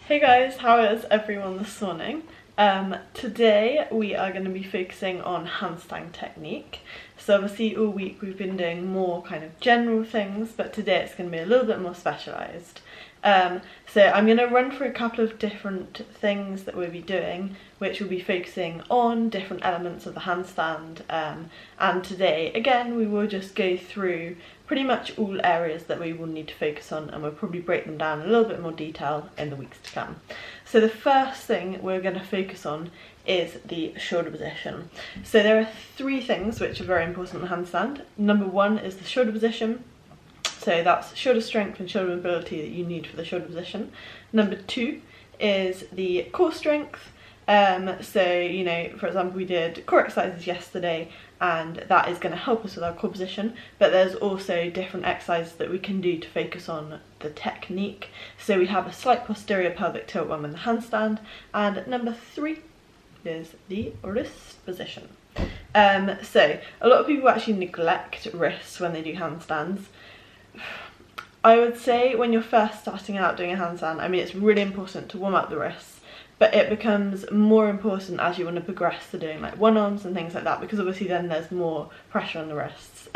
Hey guys, how is everyone this morning? Today we are going to be focusing on handstand technique. So obviously all week we've been doing more kind of general things, but today it's going to be a little bit more specialised. So I'm going to run through a couple of different things that we'll be doing, which will be focusing on different elements of the handstand, and today again we will just go through pretty much all areas that we will need to focus on, and we'll probably break them down in a little bit more detail in the weeks to come. So the first thing we're going to focus on is the shoulder position. So there are three things which are very important in handstand. Number one is the shoulder position. So that's shoulder strength and shoulder mobility that you need for the shoulder position. Number two is the core strength. So, you know, for example, we did core exercises yesterday, and that is going to help us with our core position, but there's also different exercises that we can do to focus on the technique. So we have a slight posterior pelvic tilt one with the handstand, and number three is the wrist position. So a lot of people actually neglect wrists when they do handstands. I would say when you're first starting out doing a handstand, I mean, it's really important to warm up the wrists, but it becomes more important as you want to progress to doing like one arms and things like that, because obviously then there's more pressure on the wrists.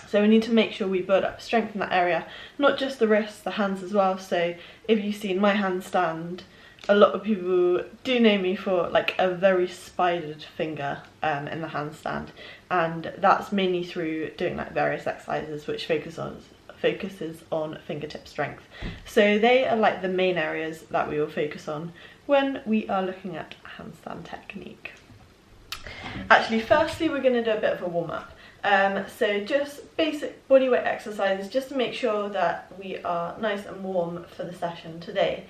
So we need to make sure we build up strength in that area, not just the wrists, the hands as well. So if you've seen my handstand, a lot of people do know me for like a very spidered finger in the handstand, and that's mainly through doing like various exercises which focuses on fingertip strength. So they are like the main areas that we will focus on when we are looking at handstand technique. Actually, firstly we're going to do a bit of a warm-up. So just basic bodyweight exercises just to make sure that we are nice and warm for the session today.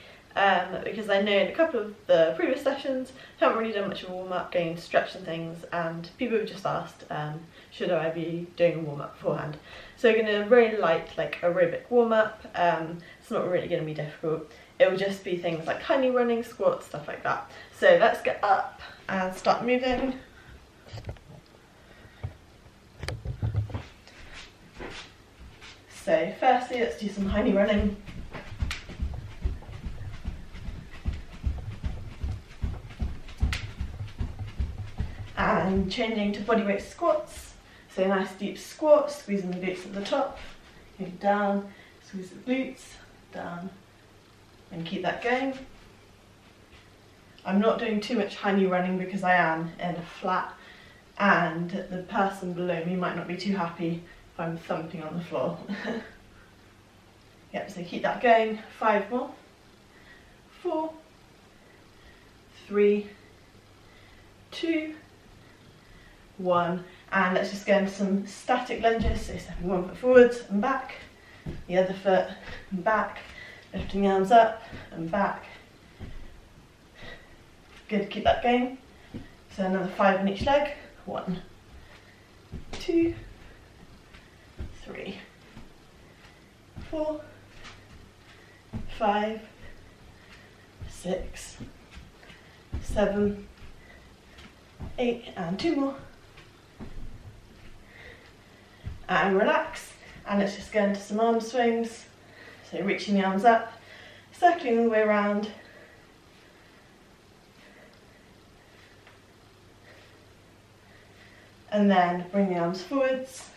Because I know in a couple of the previous sessions I haven't really done much of a warm-up, going to stretch and things, and people have just asked should I be doing a warm-up beforehand. So we're going to very light, like aerobic warm-up. It's not really going to be difficult. It will just be things like tiny running, squats, stuff like that. So let's get up and start moving. So firstly, let's do some tiny running. And changing to bodyweight squats. So nice deep squat, squeezing the glutes at the top, going down, squeeze the glutes, down, and keep that going. I'm not doing too much high knee running because I am in a flat, and the person below me might not be too happy if I'm thumping on the floor. Yep, so keep that going. 5 more. 4, 3, 2, 1, and let's just go into some static lunges. So stepping 1 foot forwards and back, the other foot and back, lifting the arms up and back. Good, keep that going. So another 5 on each leg. 1, 2, 3, 4, 5, 6, 7, 8, and 2 more. And relax, and let's just go into some arm swings. So reaching the arms up, circling all the way around, and then bring the arms forwards,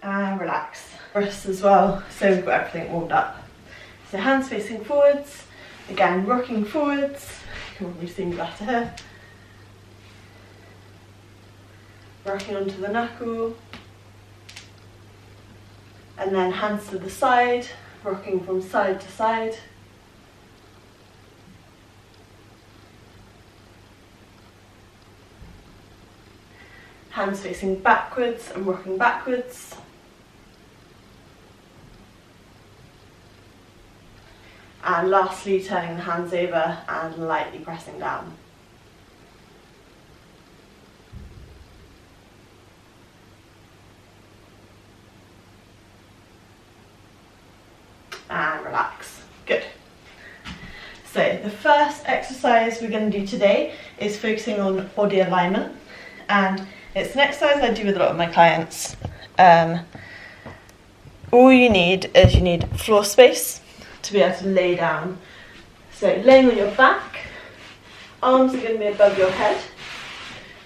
and relax. Wrists as well, so we've got everything warmed up. So hands facing forwards, again rocking forwards. You can probably see me better here. Rocking onto the knuckle, and then hands to the side, rocking from side to side. Hands facing backwards and rocking backwards. And lastly, turning the hands over and lightly pressing down. And relax. Good. So the first exercise we're going to do today is focusing on body alignment, and it's an exercise I do with a lot of my clients. All you need is floor space to be able to lay down. So laying on your back, arms are going to be above your head,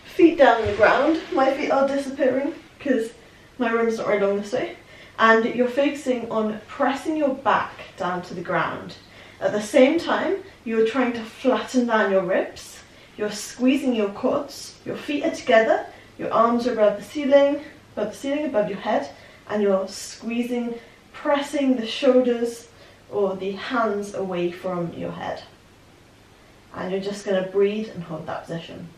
feet down on the ground. My feet are disappearing because my room's not very long this way. And you're focusing on pressing your back down to the ground. At the same time, you're trying to flatten down your ribs. You're squeezing your quads. Your feet are together. Your arms are above the ceiling, above your head. And you're squeezing, pressing the shoulders or the hands away from your head. And you're just going to breathe and hold that position.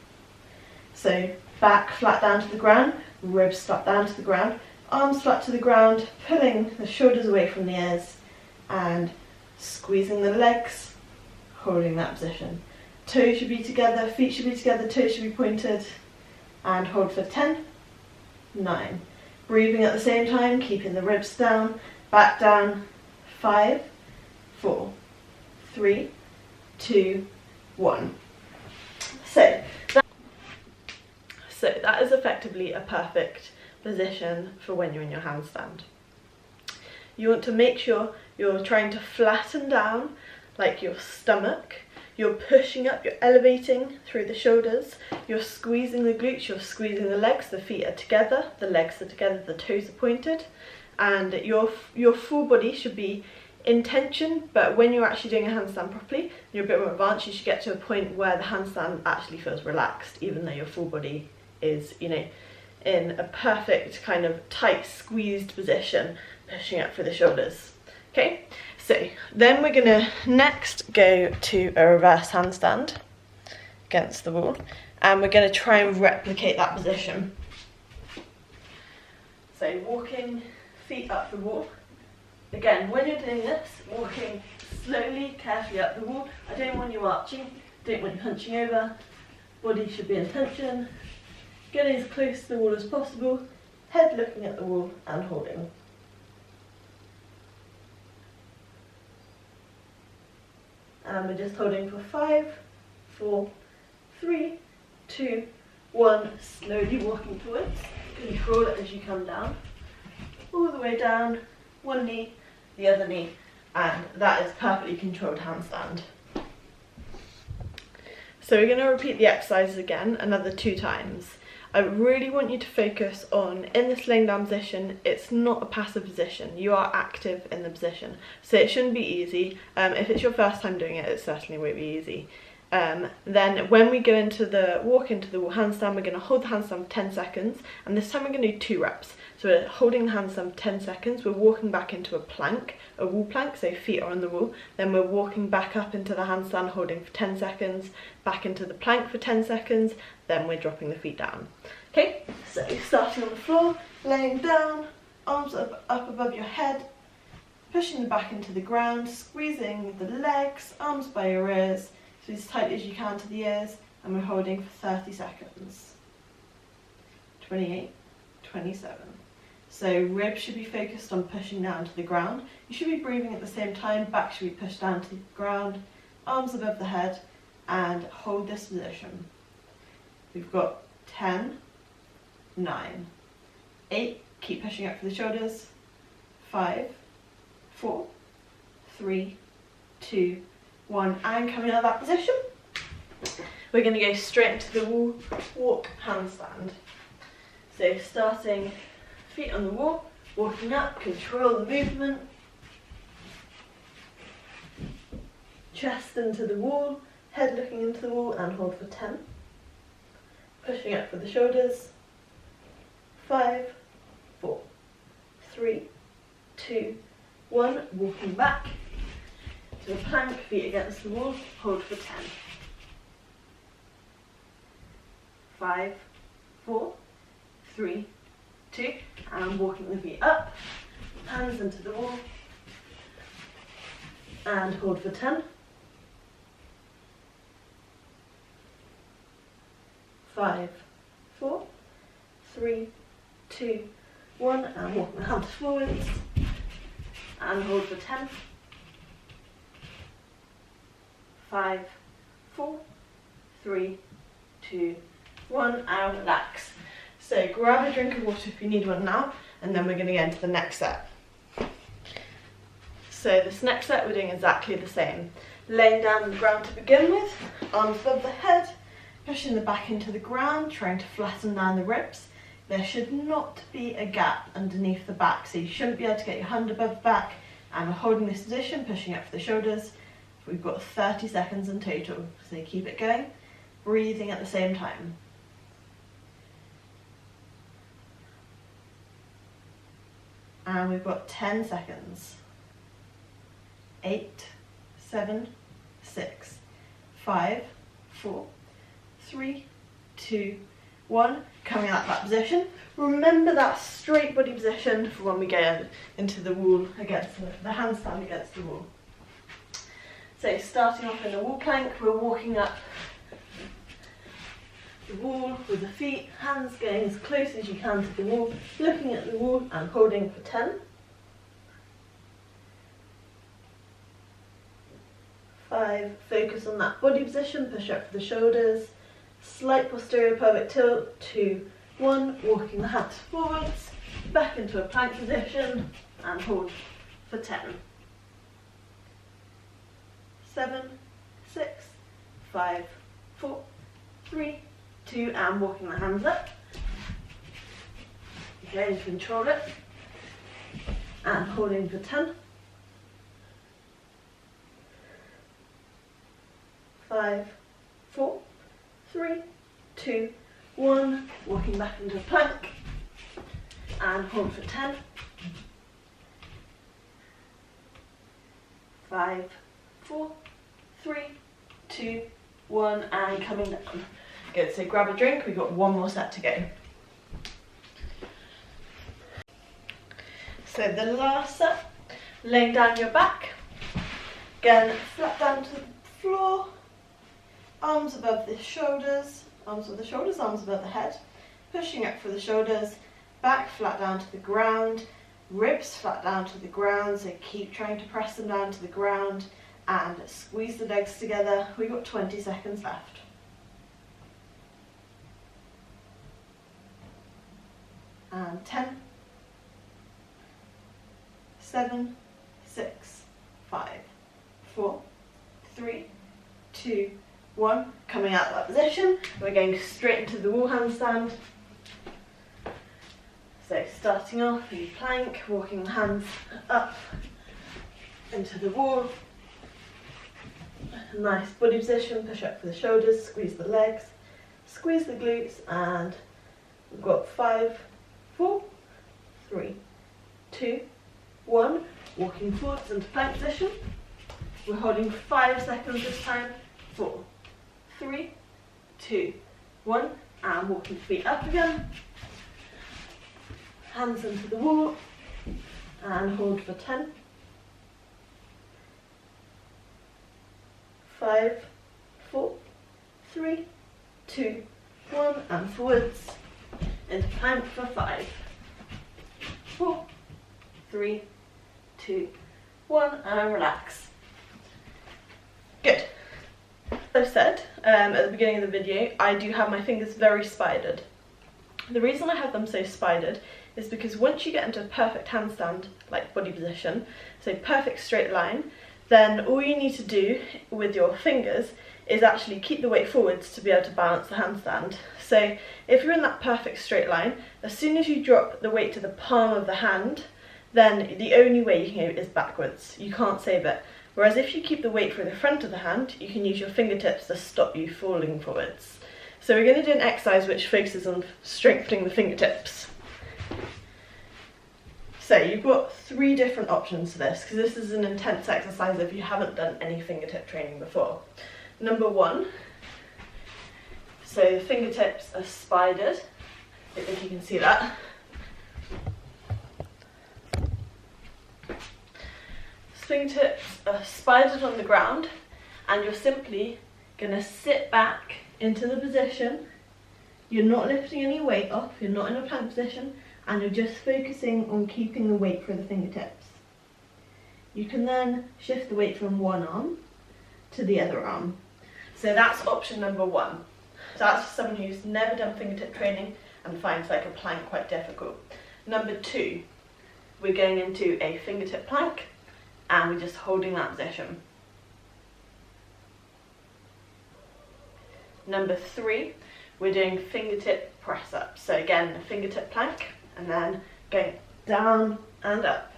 So back flat down to the ground, ribs flat down to the ground, arms flat to the ground, pulling the shoulders away from the ears and squeezing the legs, holding that position. Toes should be together, feet should be together, toes should be pointed, and hold for 10, 9. Breathing at the same time, keeping the ribs down, back down, 5, 4, 3, 2, 1. So that is effectively a perfect position for when you're in your handstand. You want to make sure you're trying to flatten down like your stomach. You're pushing up, you're elevating through the shoulders, you're squeezing the glutes, you're squeezing the legs, the feet are together, the legs are together, the toes are pointed, and your full body should be in tension, but when you're actually doing a handstand properly, you're a bit more advanced, you should get to a point where the handstand actually feels relaxed, even though your full body is, you know, in a perfect kind of tight squeezed position, pushing up through the shoulders. Okay, so then we're gonna next go to a reverse handstand against the wall, and we're gonna try and replicate that position. So walking feet up the wall. Again, when you're doing this, walking slowly, carefully up the wall. I don't want you arching, don't want you hunching over. Body should be in tension. Getting as close to the wall as possible, head looking at the wall and holding. And we're just holding for 5, 4, 3, 2, 1. Slowly walking forwards. Control it as you come down. All the way down, one knee, the other knee, and that is perfectly controlled handstand. So we're going to repeat the exercises again, another 2 times. I really want you to focus on, in this laying down position, it's not a passive position, you are active in the position. So it shouldn't be easy. If it's your first time doing it, it certainly won't be easy. Then when we go into the walk into the wall handstand, we're going to hold the handstand for 10 seconds, and this time we're going to do 2 reps. So we're holding the handstand for 10 seconds, we're walking back into a plank, a wall plank, so feet are on the wall, then we're walking back up into the handstand, holding for 10 seconds, back into the plank for 10 seconds, then we're dropping the feet down. Okay, so starting on the floor, laying down, arms up above your head, pushing the back into the ground, squeezing the legs, arms by your ears, so as tight as you can to the ears, and we're holding for 30 seconds. 28, 27. So ribs should be focused on pushing down to the ground. You should be breathing at the same time, back should be pushed down to the ground, arms above the head, and hold this position. We've got 10, 9, 8, keep pushing up for the shoulders, 5, 4, 3, 2, 1, and coming out of that position. We're going to go straight into the wall, walk, handstand. So starting feet on the wall, walking up, control the movement, chest into the wall, head looking into the wall, and hold for 10. Pushing up for the shoulders, 5, 4, 3, 2, 1, walking back to a plank, feet against the wall, hold for 10. 5, 4, 3, 2, and walking the feet up, hands into the wall, and hold for 10. 5, 4, 3, 2, 1, and walk the hands forwards, and hold for 10. 5, 4, 3, 2, 1, and relax. So grab a drink of water if you need one now, and then we're going to get into the next set. So this next set we're doing exactly the same. Laying down on the ground to begin with, arms above the head, pushing the back into the ground, trying to flatten down the ribs. There should not be a gap underneath the back, so you shouldn't be able to get your hand above the back, and we're holding this position, pushing up for the shoulders. We've got 30 seconds in total, so keep it going, breathing at the same time. And we've got 10 seconds. 8, 7, 6, 5, 4, 3, 2, 1. Coming out of that position. Remember that straight body position for when we get into the wall against the handstand against the wall. So starting off in the wall plank, we're walking up the wall with the feet, hands going as close as you can to the wall, looking at the wall and holding for 10. 5, focus on that body position, push up for the shoulders, slight posterior pelvic tilt, 2, 1, walking the hands forwards, back into a plank position and hold for 10. 7, 6, 5, 4, 3, 2, and walking the hands up. Again, control it and holding for 10. 5, 4, 3, 2, 1, walking back into a plank and hold for 10. 5, 4, 3, 2, 1, and coming down. Good, so grab a drink, we've got one more set to go. So the last set, laying down your back, again flat down to the floor, arms above the shoulders, arms above the head, pushing up for the shoulders, back flat down to the ground, ribs flat down to the ground, so keep trying to press them down to the ground and squeeze the legs together. We've got 20 seconds left. And 10, 7, 6, 5, 4, 3, 2, 1. Coming out of that position, we're going straight into the wall handstand. So starting off in plank, walking the hands up into the wall. Nice body position, push up for the shoulders, squeeze the legs, squeeze the glutes, and we've got 5, 4, 3, 2, 1. Walking forwards into plank position. We're holding 5 seconds this time. 4, 3, 2, 1, and walking feet up again. Hands into the wall and hold for 10. 5, 4, 3, 2, 1, and forwards into plank for 5, 4, 3, 2, 1, and relax. Good. As I said at the beginning of the video, I do have my fingers very spidered. The reason I have them so spidered is because once you get into a perfect handstand, like body position, so perfect straight line, then all you need to do with your fingers is actually keep the weight forwards to be able to balance the handstand. So if you're in that perfect straight line, as soon as you drop the weight to the palm of the hand, then the only way you can go is backwards. You can't save it. Whereas if you keep the weight through the front of the hand, you can use your fingertips to stop you falling forwards. So we're going to do an exercise which focuses on strengthening the fingertips. So you've got 3 different options for this, because this is an intense exercise if you haven't done any fingertip training before. Number 1, so the fingertips are spidered. I don't think you can see that. Fingertips are spidered on the ground, and you're simply going to sit back into the position. You're not lifting any weight off, you're not in a plank position, and you're just focusing on keeping the weight for the fingertips. You can then shift the weight from one arm to the other arm. So that's option number 1. So that's for someone who's never done fingertip training and finds like a plank quite difficult. Number 2, we're going into a fingertip plank and we're just holding that position. Number 3, we're doing fingertip press ups. So again, a fingertip plank and then going down and up,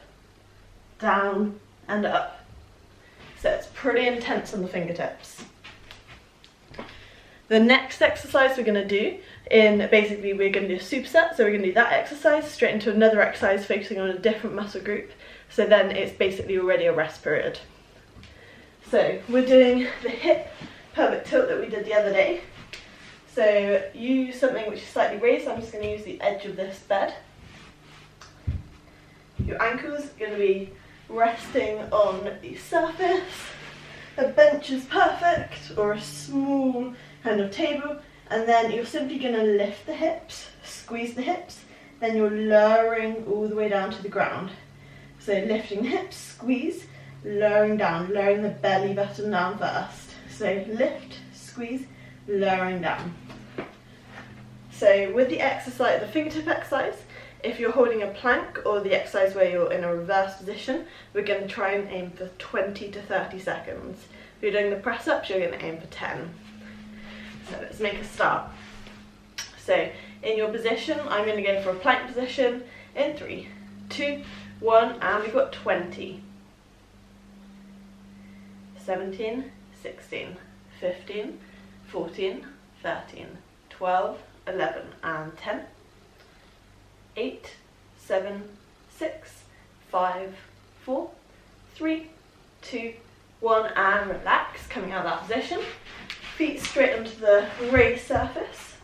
down and up. So it's pretty intense on the fingertips. The next exercise we're going to do, basically we're going to do a superset, so we're going to do that exercise straight into another exercise focusing on a different muscle group, so then it's basically already a rest period. So we're doing the hip pelvic tilt that we did the other day. So use something which is slightly raised. I'm just going to use the edge of this bed. Your ankles are going to be resting on the surface. A bench is perfect, or a small kind of table, and then you're simply going to lift the hips, squeeze the hips, then you're lowering all the way down to the ground. So lifting the hips, squeeze, lowering down, lowering the belly button down first. So lift, squeeze, lowering down. So with the exercise, the fingertip exercise, if you're holding a plank or the exercise where you're in a reverse position, we're going to try and aim for 20 to 30 seconds. If you're doing the press ups, you're going to aim for 10. So let's make a start. So in your position, I'm going to go for a plank position in 3, 2, 1, and we've got 20. 17, 16, 15, 14, 13, 12, 11, and 10. 8, 7, 6, 5, 4, 3, 2, 1, and relax, coming out of that position. Feet straight onto the raised surface.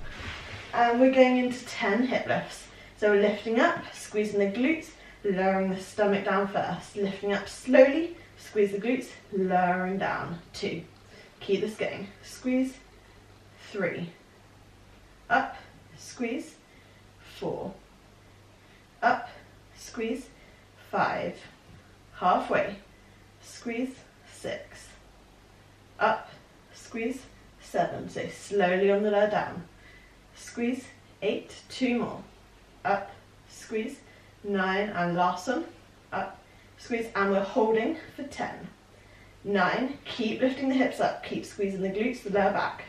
And we're going into 10 hip lifts. So we're lifting up, squeezing the glutes, lowering the stomach down first. Lifting up slowly, squeeze the glutes, lowering down. 2. Keep this going. Squeeze. 3. Up, squeeze. 4. Up, squeeze. 5. Halfway. Squeeze. 6. Up, squeeze. 7. So slowly on the lower down. Squeeze. 8. 2 more. Up, squeeze. 9, and last one. Up, squeeze, and we're holding for 10. 9. Keep lifting the hips up. Keep squeezing the glutes, the lower back.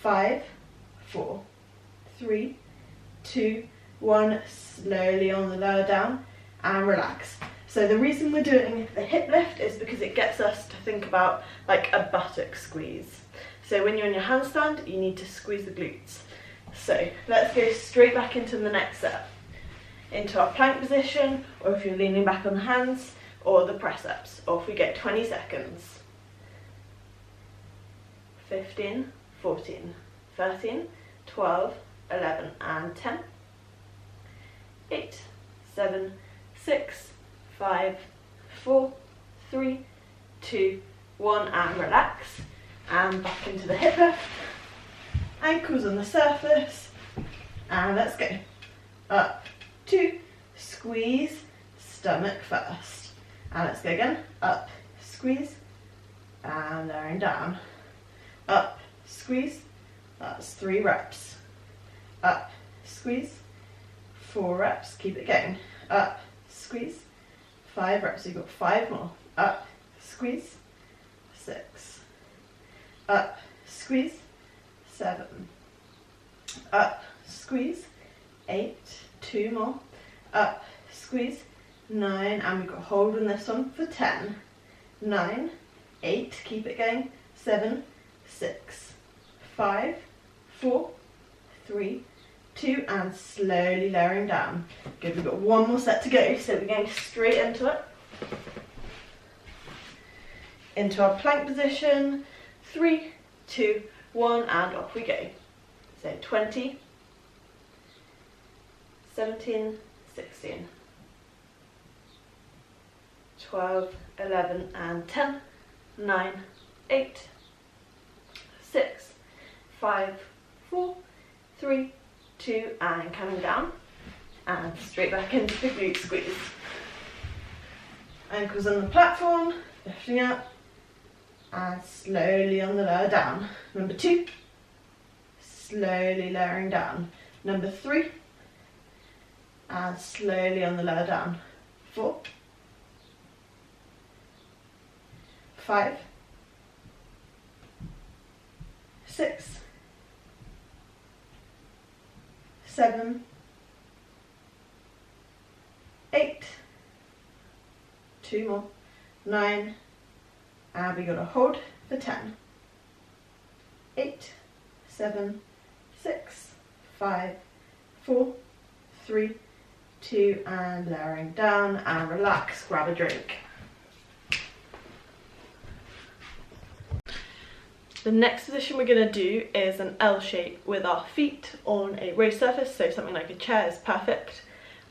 5, 4, 3, 2, 1. Slowly on the lower down and relax. So the reason we're doing the hip lift is because it gets us to think about like a buttock squeeze. So when you're in your handstand, you need to squeeze the glutes. So let's go straight back into the next set. Into our plank position, or if you're leaning back on the hands, or the press ups. Off we go, 20 seconds. 15, 14, 13, 12, 11, and 10. 8, 7, 6, 5, 4, 3, 2, 1, and relax. And back into the hip lift. Ankles on the surface. And let's go. Up, 2, squeeze, stomach first. And let's go again. Up, squeeze, and lowering down. Up, squeeze, that's 3 reps. Up, squeeze, 4 reps, keep it going. Up, squeeze, 5 reps, so you've got 5 more. Up, squeeze, 6. Up, squeeze, 7. Up, squeeze, 8. 2 more. Up, squeeze, 9, and we've got hold on this one for 10. 9, 8, keep it going. 7, 6, 5, 4, 3, 2, and slowly lowering down. Good, we've got 1 more set to go, so we're going straight into it. Into our plank position. 3, 2, 1, and off we go. So 20, 17, 16, 12, 11, and 10, 9, 8, 6, 5, 4, 3, 2, and coming down, and straight back into the glute squeeze. Ankles on the platform, lifting up, and slowly on the lower down. Number 2, slowly lowering down. Number 3. And slowly on the lower down. 4, 5, 6, 7, 8, 2 more, 9, and we got to hold for 10. 8, 7, 6, 5, 4, 3, 2, and lowering down, and relax, grab a drink. The next position we're going to do is an L shape with our feet on a raised surface, so something like a chair is perfect.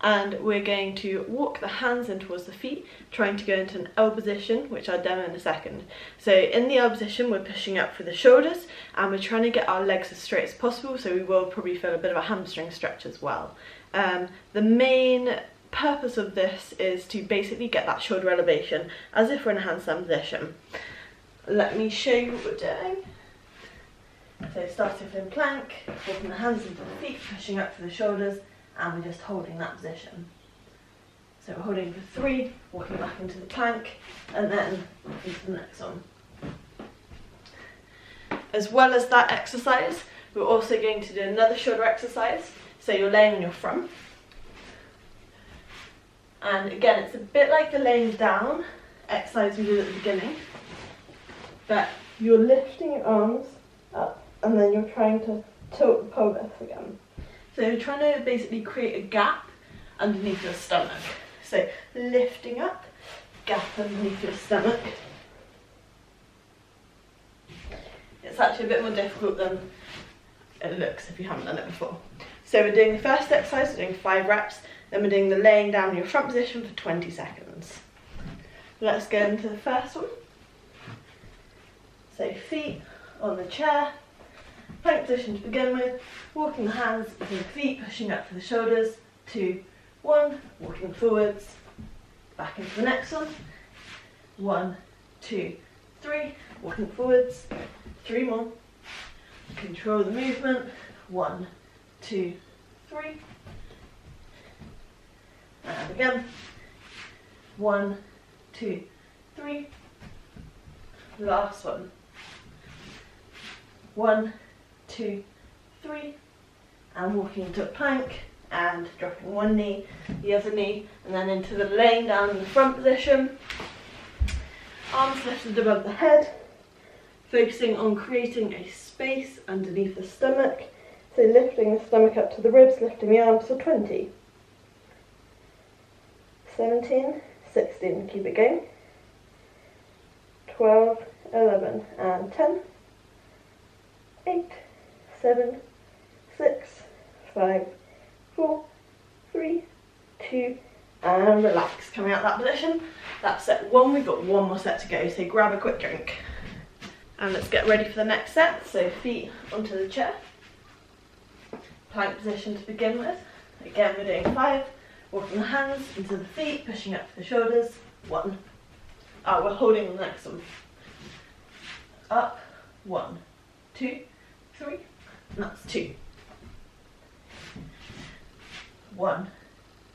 And we're going to walk the hands in towards the feet, trying to go into an L position, which I'll demo in a second. So in the L position, we're pushing up through the shoulders, and we're trying to get our legs as straight as possible, so we will probably feel a bit of a hamstring stretch as well. The main purpose of this is to basically get that shoulder elevation, as if we're in a handstand position. Let me show you what we're doing. So starting from plank, walking the hands into the feet, pushing up through the shoulders, and we're just holding that position. So we're holding for 3, walking back into the plank, and then into the next one. As well as that exercise, we're also going to do another shoulder exercise. So you're laying on your front. And again, it's a bit like the laying down exercise we did at the beginning, but you're lifting your arms up, and then you're trying to tilt the pelvis again. So you're trying to basically create a gap underneath your stomach. So lifting up, gap underneath your stomach. It's actually a bit more difficult than it looks if you haven't done it before. So we're doing the first exercise, we're doing 5 reps, then we're doing the laying down in your front position for 20 seconds. Let's go into the first one. So feet on the chair, plank position to begin with, walking the hands into the feet, pushing up for the shoulders, 2, 1, walking forwards, back into the next one, 1, 2, 3, walking forwards, 3 more, control the movement, 1, 2, 3, and again, 1, 2, 3, last one, 1, 2, 3, and walking into a plank and dropping one knee, the other knee, and then into the laying down in the front position. Arms lifted above the head, focusing on creating a space underneath the stomach. So lifting the stomach up to the ribs, lifting the arms for 20. 17, 16, keep it going. 12, 11, and 10. 8, 7, 6, 5, 4, 3, 2, and relax. Coming out of that position. That's set 1, we've got 1 more set to go, so grab a quick drink. And let's get ready for the next set. So feet onto the chair. Plank position to begin with. Again, we're doing 5. Walking the hands into the feet, pushing up for the shoulders. 1. We're holding the next one. Up. 1, 2, 3. And that's 2. 1,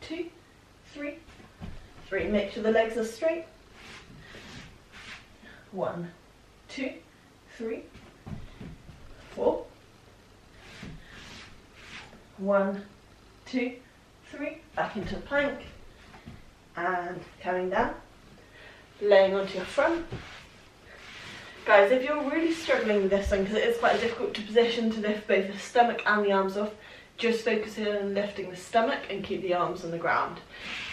2, 3. 3. Make sure the legs are straight. 1, 2, 3, 4. 1, 2, 3. Back into a plank. And coming down. Laying onto your front. Guys, if you're really struggling with this one, because it is quite difficult to position to lift both the stomach and the arms off, just focus in on lifting the stomach and keep the arms on the ground.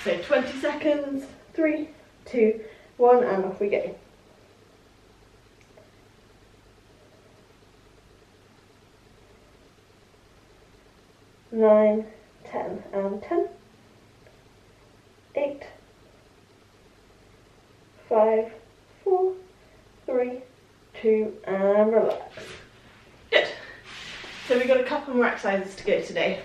So 20 seconds, 3, 2, 1, and off we go. Nine, 10, and 10. 8, 5, 4, 3, 2, and relax. Good. So we've got a couple more exercises to go today.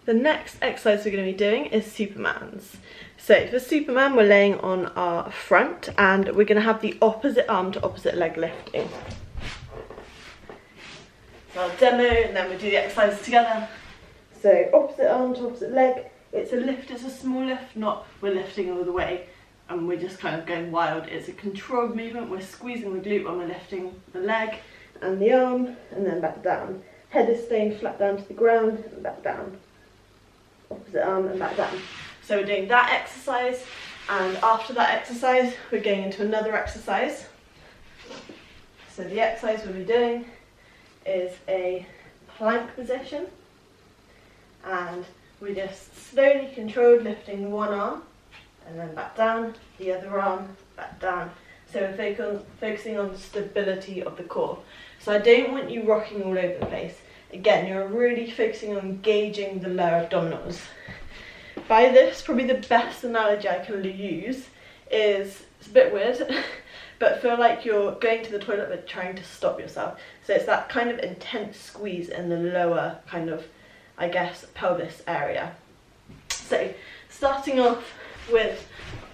The next exercise we're going to be doing is Superman's. So for Superman, we're laying on our front and we're going to have the opposite arm to opposite leg lifting. our demo, and then we do the exercises together. So opposite arm to opposite leg. It's a lift, it's a small lift, not we're lifting all the way and we're just kind of going wild. It's a controlled movement. We're squeezing the glute when we're lifting the leg and the arm, and then back down. Head is staying flat down to the ground and back down. Opposite arm and back down. So we're doing that exercise, and after that exercise we're going into another exercise. So the exercise we'll be doing is a plank position, and we're just slowly controlled lifting one arm and then back down, the other arm, back down. So we're focusing on stability of the core. So I don't want you rocking all over the place. Again, you're really focusing on engaging the lower abdominals. By this, probably the best analogy I can use is, it's a bit weird, but feel like you're going to the toilet but trying to stop yourself. So it's that kind of intense squeeze in the lower kind of, I guess, pelvis area. So starting off with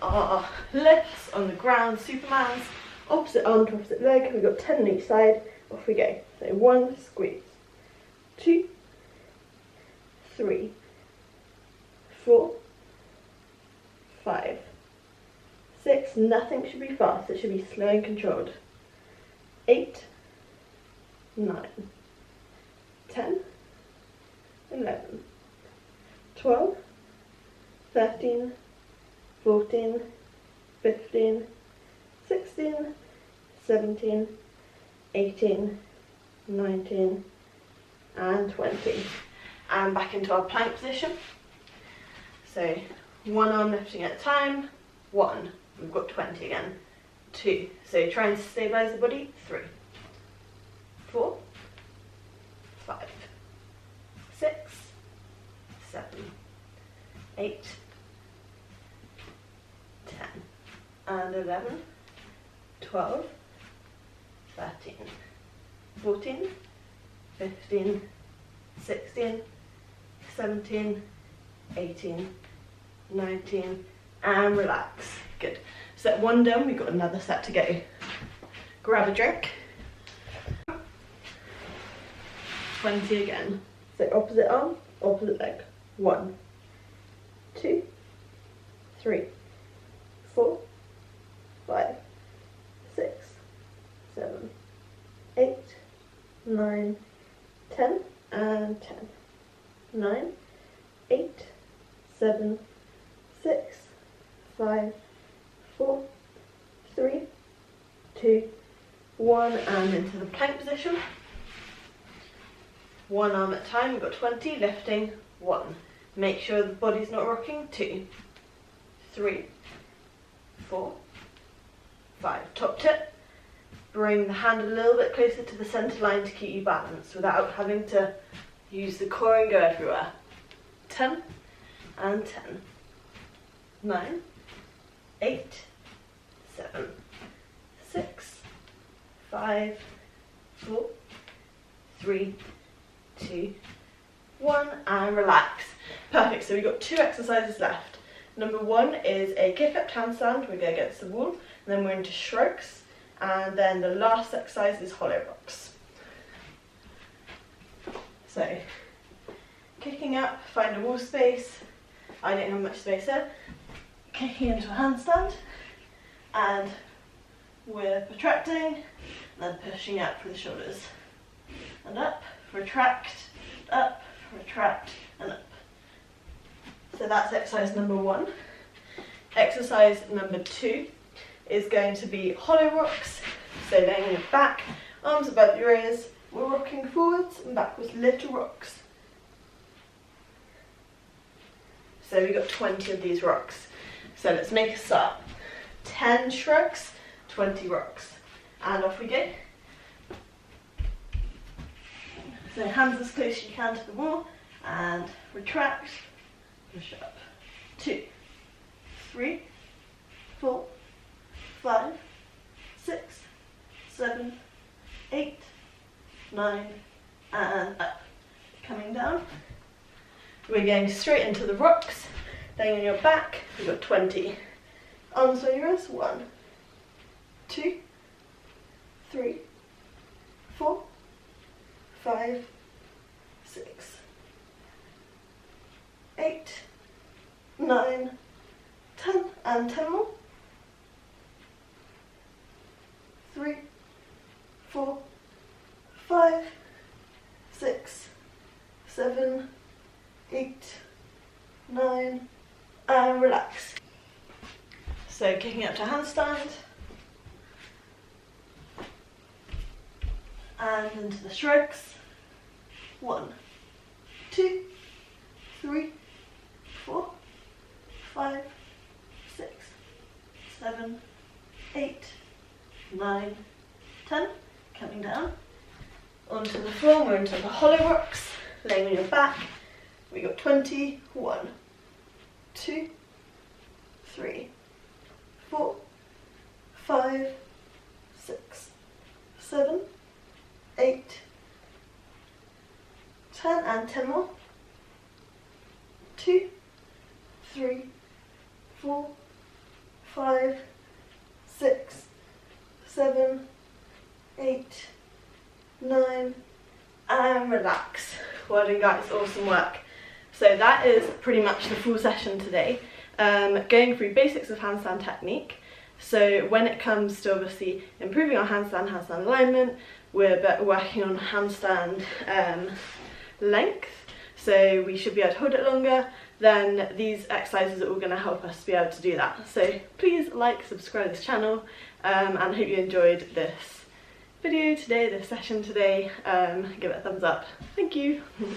our lifts on the ground, Supermans, opposite arm to opposite leg. We've got 10 on each side. Off we go. So 1, squeeze, 2, 3, 4, 5, 6. Nothing should be fast. It should be slow and controlled. 8, 9, 10, 11, 12, 13, 14, 15, 16, 17, 18, 19, and 20. And back into our plank position. So one arm lifting at a time. 1. We've got 20 again. 2. So try and stabilise the body. 3, 4, 5, 6, 7, 8, 10, and 11, 12, 13, 14, 15, 16, 17, 18, 19, and relax. Good. Set 1 done, we've got another set to go. Grab a drink. 20 again. So opposite arm, opposite leg. 1, 2, 3, 4, 5, 6, 7, 8, 9, 10, and 10. 9, 8, 7, 6, 5, 4, 3, 2, 1, and into the plank position. 1 arm at a time. We've got 20, lifting. 1. Make sure the body's not rocking. 2, 3, 4, 5. Top tip. Bring the hand a little bit closer to the centre line to keep you balanced without having to use the core and go everywhere. 10 and 10. 9, 8, 7, 6, 5, 4, 3, 2, 1, and relax. Perfect, so we've got 2 exercises left. Number 1 is a kick-up handstand. We're going against the wall, and then we're into shrugs, and then the last exercise is hollow rocks. So, kicking up, find a wall space. I don't have much space here. Kicking into a handstand, and we're protracting, and then pushing out for the shoulders. And up, retract, and up. So that's exercise number 1. Exercise number 2 is going to be hollow rocks. So laying on your back, arms above your ears, we're rocking forwards and backwards, little rocks. So we've got 20 of these rocks. So let's make a start. 10 shrugs, 20 rocks. And off we go. So hands as close as you can to the wall, and retract, push up. 2, 3, 4, 5, 6, 7, 8, 9, and up. Coming down. We're going straight into the rocks. Laying on your back, we've got 20. Arms on your wrists. 1, 2, 3, 4, 5, 6, 8, 9, 10, and 10 more. 3, 4, 5, 6, 7, 8, 9, and relax. So kicking up to handstand, and into the shrugs. 1, 2, 3, 4, 5, 6, 7, 8, 9, 10. Coming down onto the floor, we're into the hollow rocks, laying on your back. We got 20, 1, 2, 3, 4, 5, 6, 7, 8, 10, and 10 more. 2, 3, 4, 5, 6, 7, 8, 9, and relax. Well done guys, awesome work. So that is pretty much the full session today. Going through basics of handstand technique. So when it comes to obviously improving our handstand alignment, we're working on handstand length. So we should be able to hold it longer. Then these exercises are all going to help us be able to do that. So please like, subscribe to this channel, and I hope you enjoyed this video today, this session today. Give it a thumbs up. Thank you.